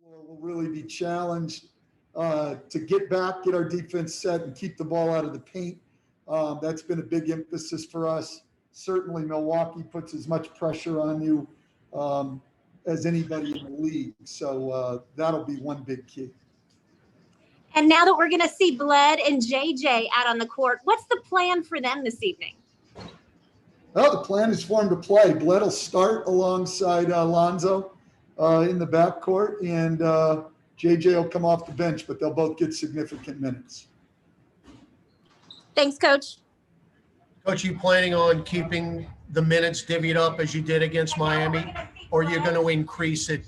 We'll really be challenged to get back, get our defense set, and keep the ball out of the paint. That's been a big emphasis for us. Certainly, Milwaukee puts as much pressure on you as anybody in the league. So that'll be one big key. And now that we're going to see Bled and JJ out on the court, what's the plan for them this evening? Well, the plan is for him to play. Bled will start alongside Lonzo in the backcourt, and JJ will come off the bench, but they'll both get significant minutes. Thanks, Coach. Coach, you planning on keeping the minutes divvied up as you did against Miami, or are you going to increase it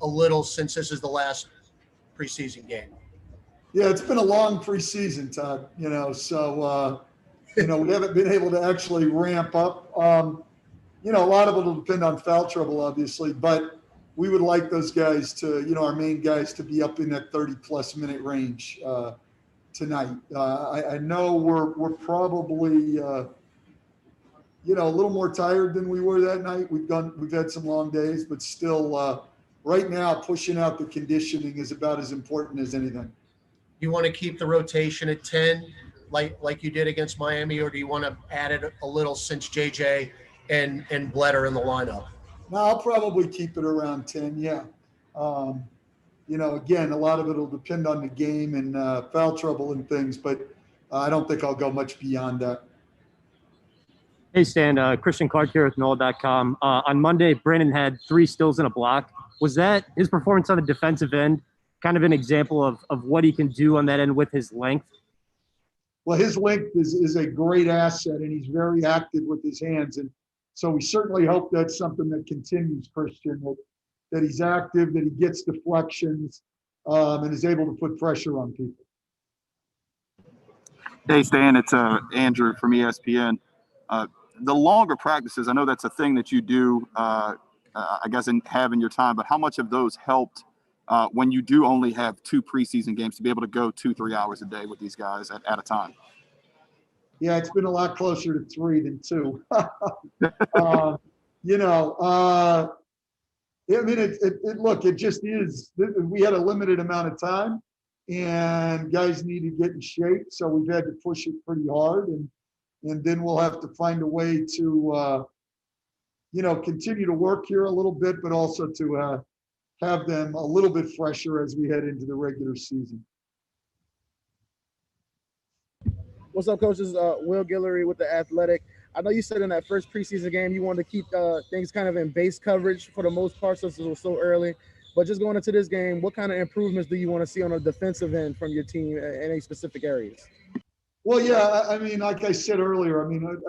a little since this is the last preseason game? Yeah, it's been a long preseason, Todd, so, we haven't been able to actually ramp up. A lot of it will depend on foul trouble, obviously, but we would like those guys to, our main guys to be up in that 30-plus minute range tonight. I know we're probably, a little more tired than we were that night. We've had some long days, but still, right now, pushing out the conditioning is about as important as anything. You want to keep the rotation at 10 like you did against Miami, or do you want to add it a little since JJ and Bled are in the lineup? No, I'll probably keep it around 10, yeah. Again, a lot of it will depend on the game and foul trouble and things, but I don't think I'll go much beyond that. Hey, Stan, Christian Clark here with NOLA.com. On Monday, Brandon had 3 steals and a block. Was that his performance on the defensive end kind of an example of what he can do on that end with his length? Well, his length is a great asset, and he's very active with his hands. And so we certainly hope that's something that continues, Christian, that he's active, that he gets deflections, and is able to put pressure on people. Hey, Stan, it's Andrew from ESPN. The longer practices, I know that's a thing that you do, I guess, have in your time, but how much of those helped when you do only have 2 preseason games to be able to go 2-3 hours a day with these guys at a time? Yeah, it's been a lot closer to 3 than 2. It just is. We had a limited amount of time, and guys need to get in shape, so we've had to push it pretty hard, and then we'll have to find a way to, continue to work here a little bit, but also to have them a little bit fresher as we head into the regular season. What's up, Coach? This is Will Guillory with The Athletic. I know you said in that first preseason game you wanted to keep things kind of in base coverage for the most part since it was so early. But just going into this game, what kind of improvements do you want to see on the defensive end from your team in any specific areas? Well, yeah, like I said earlier, I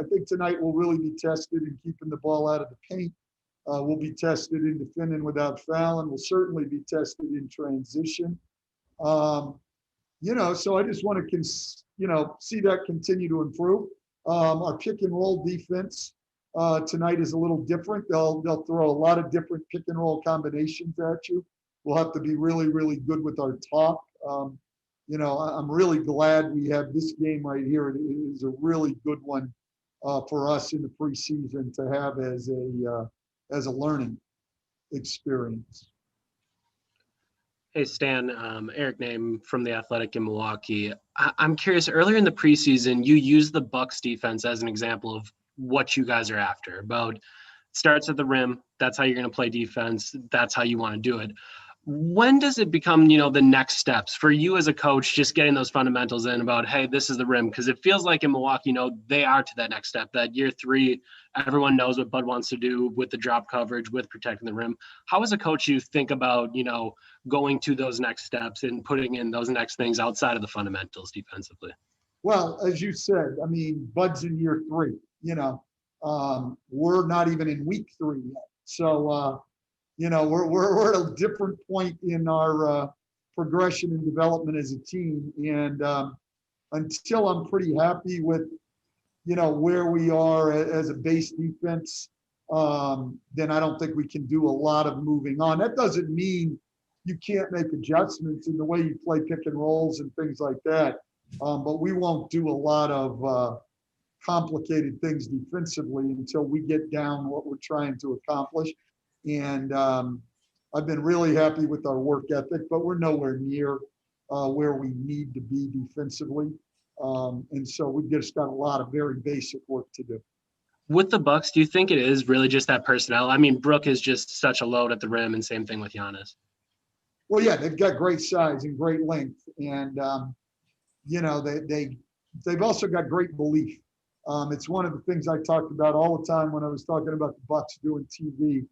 think tonight we'll really be tested in keeping the ball out of the paint. We'll be tested in defending without fouling. We'll certainly be tested in transition. So I just want to, see that continue to improve. Our pick and roll defense tonight is a little different. They'll throw a lot of different pick and roll combinations at you. We'll have to be really, really good with our talk. I'm really glad we have this game right here. It is a really good one for us in the preseason to have as a learning experience. Hey, Stan, Eric Name from The Athletic in Milwaukee. I'm curious, earlier in the preseason, you used the Bucks defense as an example of what you guys are after. About starts at the rim, that's how you're going to play defense, that's how you want to do it. When does it become, the next steps for you as a coach, just getting those fundamentals in about, hey, this is the rim? Because it feels like in Milwaukee, they are to that next step. That year 3, everyone knows what Bud wants to do with the drop coverage, with protecting the rim. How as a coach you think about, going to those next steps and putting in those next things outside of the fundamentals defensively? Well, as you said, Bud's in year 3, we're not even in week 3 yet. So, we're at a different point in our progression and development as a team. And until I'm pretty happy with, where we are as a base defense, then I don't think we can do a lot of moving on. That doesn't mean you can't make adjustments in the way you play pick and rolls and things like that. But we won't do a lot of complicated things defensively until we get down what we're trying to accomplish. And, I've been really happy with our work ethic, but we're nowhere near where we need to be defensively. And so we've just got a lot of very basic work to do. With the Bucks, do you think it is really just that personnel? I mean, Brook is just such a load at the rim, and same thing with Giannis. Well, yeah, they've got great size and great length, and they've also got great belief. It's one of the things I talked about all the time when I was talking about the Bucks doing TV.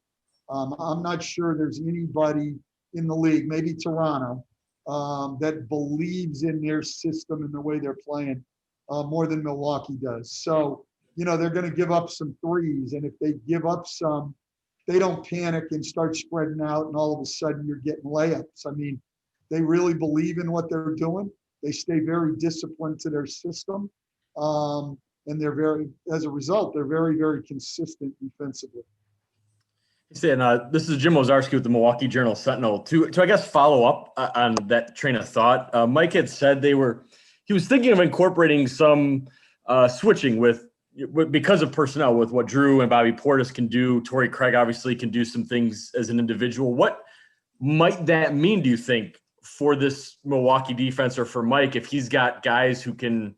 I'm not sure there's anybody in the league, maybe Toronto, that believes in their system and the way they're playing more than Milwaukee does. So, they're going to give up some threes, and if they give up some, they don't panic and start spreading out, and all of a sudden you're getting layups. I mean, they really believe in what they're doing. They stay very disciplined to their system, and as a result, they're very, very consistent defensively. Stan, this is Jim Ozarski with the Milwaukee Journal-Sentinel. To I guess follow up on that train of thought, Mike had said he was thinking of incorporating some switching because of personnel with what Drew and Bobby Portis can do. Torrey Craig obviously can do some things as an individual. What might that mean, do you think, for this Milwaukee defense or for Mike, if he's got guys who can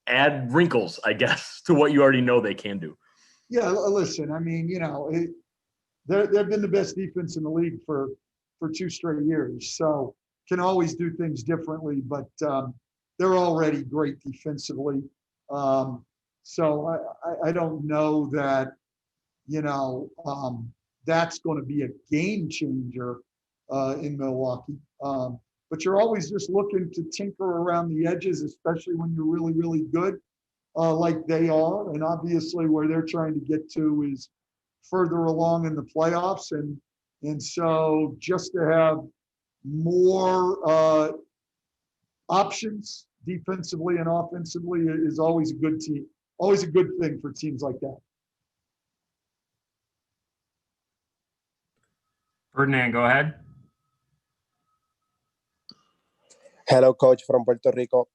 add wrinkles, I guess, to what you already know they can do? Yeah, listen, I mean, they've been the best defense in the league for 2 straight years. So can always do things differently, but they're already great defensively. So I don't know that, that's going to be a game changer in Milwaukee. But you're always just looking to tinker around the edges, especially when you're really, really good like they are. And obviously where they're trying to get to is further along in the playoffs. And so just to have more options defensively and offensively is always a good thing for teams like that. Ferdinand, go ahead. Hello, coach from Puerto Rico.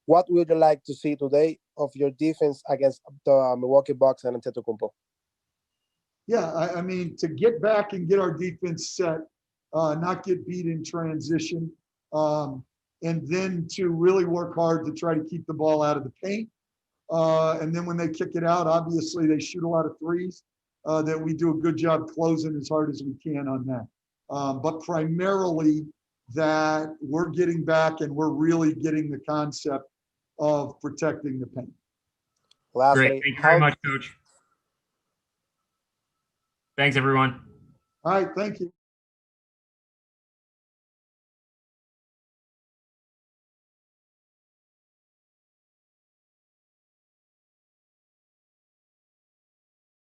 What would you like to see today of your defense against the Milwaukee Bucks and Antetokounmpo? Yeah, I mean, to get back and get our defense set, not get beat in transition, and then to really work hard to try to keep the ball out of the paint. And then when they kick it out, obviously they shoot a lot of threes, that we do a good job closing as hard as we can on that. But primarily that we're getting back and we're really getting the concept of protecting the paint. Lastly, Great. Thank you very much, Coach. Thanks, everyone. All right, thank you.